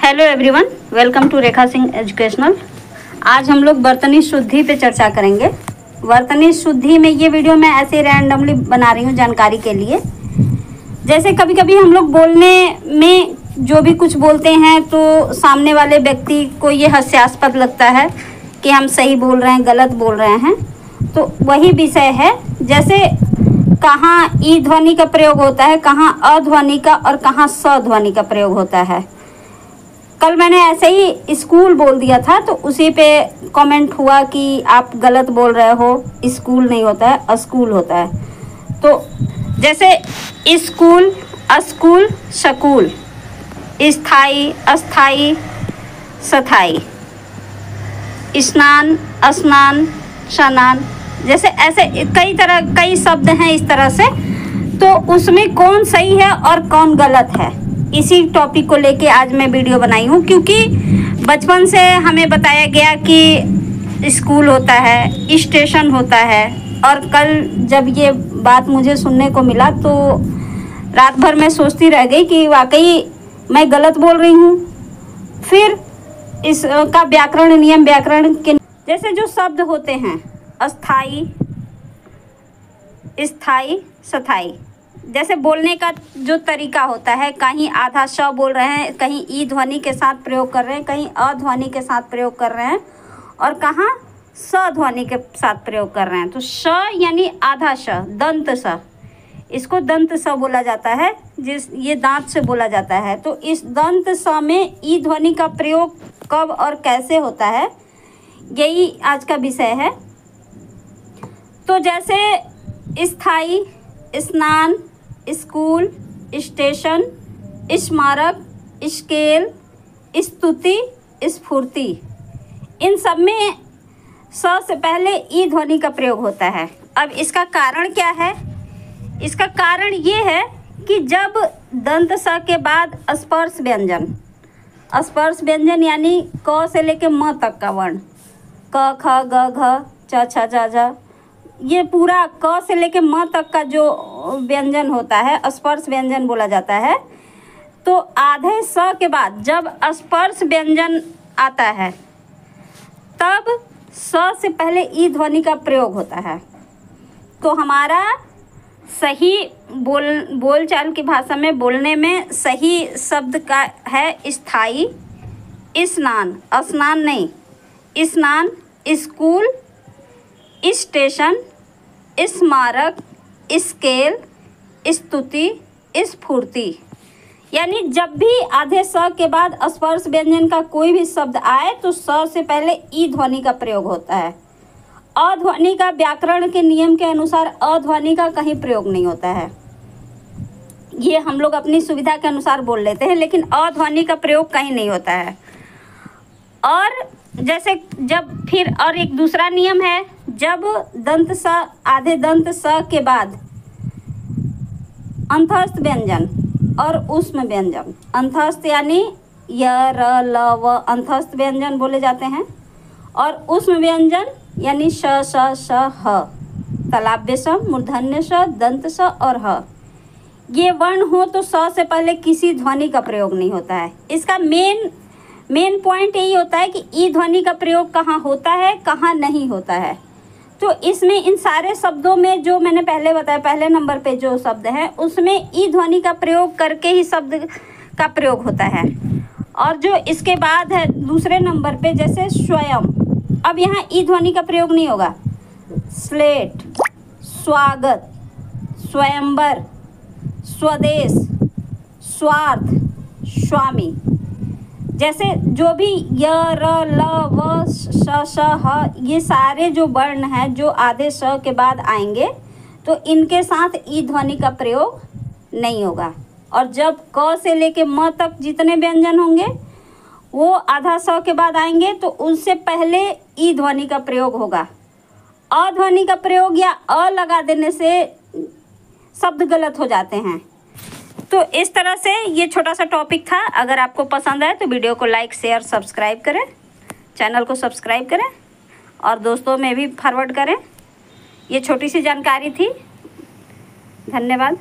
Hello everyone, welcome to Rekha Singh educational. आज हम लोग बर्तनी शुद्धि पे चर्चा करेंगे। बर्तनी शुद्धि में ये वीडियो मैं ऐसे रैंडमली बना रही हूँ जानकारी के लिए। जैसे कभी कभी हम लोग बोलने में जो भी कुछ बोलते हैं तो सामने वाले व्यक्ति को ये हास्यास्पद लगता है कि हम सही बोल रहे हैं, गलत बोल रहे हैं। तो वही विषय है, जैसे कहाँ ई ध्वनि का प्रयोग होता है, कहाँ अध्वनि का और कहाँ सध्वनि का प्रयोग होता है। कल मैंने ऐसे ही स्कूल बोल दिया था तो उसी पे कमेंट हुआ कि आप गलत बोल रहे हो, स्कूल नहीं होता है, स्कूल होता है। तो जैसे स्कूल, स्कूल, शकूल, स्थाई, अस्थाई, सथाई, स्नान, स्नान, शनान, जैसे ऐसे कई शब्द हैं इस तरह से। तो उसमें कौन सही है और कौन गलत है, इसी टॉपिक को लेके आज मैं वीडियो बनाई हूँ। क्योंकि बचपन से हमें बताया गया कि स्कूल होता है, स्टेशन होता है, और कल जब ये बात मुझे सुनने को मिला तो रात भर मैं सोचती रह गई कि वाकई मैं गलत बोल रही हूँ। फिर इसका व्याकरण नियम, व्याकरण के जैसे जो शब्द होते हैं अस्थाई, स्थाई, सथाई, जैसे बोलने का जो तरीका होता है, कहीं आधा श बोल रहे हैं, कहीं ई ध्वनि के साथ प्रयोग कर रहे हैं, कहीं अध्वनि के साथ प्रयोग कर रहे हैं, और कहाँ स ध्वनि के साथ प्रयोग कर रहे हैं। तो श यानी आधा श, दंत स, इसको दंत स बोला जाता है, ये दांत से बोला जाता है। तो इस दंत स में ई ध्वनि का प्रयोग कब और कैसे होता है, यही आज का विषय है। तो जैसे स्थाई, स्नान, स्कूल, स्टेशन, स्मारक, स्केल, स्तुति, स्फूर्ति, इन सब में स से पहले ई ध्वनि का प्रयोग होता है। अब इसका कारण क्या है? इसका कारण ये है कि जब दंत स के बाद स्पर्श व्यंजन यानी क से लेके म तक का वर्ण, क, ख, ग, घ, च, छ, ज, झ, ये पूरा क से लेके म तक का जो व्यंजन होता है स्पर्श व्यंजन बोला जाता है। तो आधे स के बाद जब स्पर्श व्यंजन आता है तब स से पहले ई ध्वनि का प्रयोग होता है। तो हमारा सही बोलचाल की भाषा में बोलने में सही शब्द का है स्थाई, स्नान, स्नान नहीं, स्नान, स्कूल, स्टेशन, स्मारक, स्केल, स्तुति, स्फूर्ति। यानी जब भी आधे स के बाद स्पर्श व्यंजन का कोई भी शब्द आए तो स से पहले ई ध्वनि का प्रयोग होता है। अध्वनि का व्याकरण के नियम के अनुसार अध्वनि का कहीं प्रयोग नहीं होता है। ये हम लोग अपनी सुविधा के अनुसार बोल लेते हैं, लेकिन अध्वनि का प्रयोग कहीं नहीं होता है। और जैसे जब फिर और एक दूसरा नियम है, जब दंत स, आधे दंत स के बाद अंतस्थ व्यंजन और ऊष्म व्यंजन, अंतस्थ यानी य, र, ल, व, अंतस्थ व्यंजन बोले जाते हैं, और ऊष्म व्यंजन यानी श, श, श, ह, तालव्य स, मूर्धन्य स, दंत स और ह, ये वर्ण हो तो स से पहले किसी ध्वनि का प्रयोग नहीं होता है। इसका मेन पॉइंट यही होता है कि ई ध्वनि का प्रयोग कहाँ होता है, कहाँ नहीं होता है। तो इसमें इन सारे शब्दों में जो मैंने पहले बताया, पहले नंबर पे जो शब्द है उसमें ई ध्वनि का प्रयोग करके ही शब्द का प्रयोग होता है। और जो इसके बाद है दूसरे नंबर पे, जैसे स्वयं, अब यहाँ ई ध्वनि का प्रयोग नहीं होगा। स्लेट, स्वागत, स्वयंवर, स्वदेश, स्वार्थ, स्वामी, जैसे जो भी य, र, ल, व, श, श, ह, ये सारे जो वर्ण हैं जो आधे स के बाद आएंगे तो इनके साथ ई ध्वनि का प्रयोग नहीं होगा। और जब क से लेके म तक जितने व्यंजन होंगे वो आधा स के बाद आएंगे तो उनसे पहले ई ध्वनि का प्रयोग होगा। अध्वनि का प्रयोग या अ लगा देने से शब्द गलत हो जाते हैं। तो इस तरह से ये छोटा सा टॉपिक था। अगर आपको पसंद आए तो वीडियो को लाइक, शेयर, सब्सक्राइब करें, चैनल को सब्सक्राइब करें और दोस्तों में भी फॉरवर्ड करें। ये छोटी सी जानकारी थी। धन्यवाद।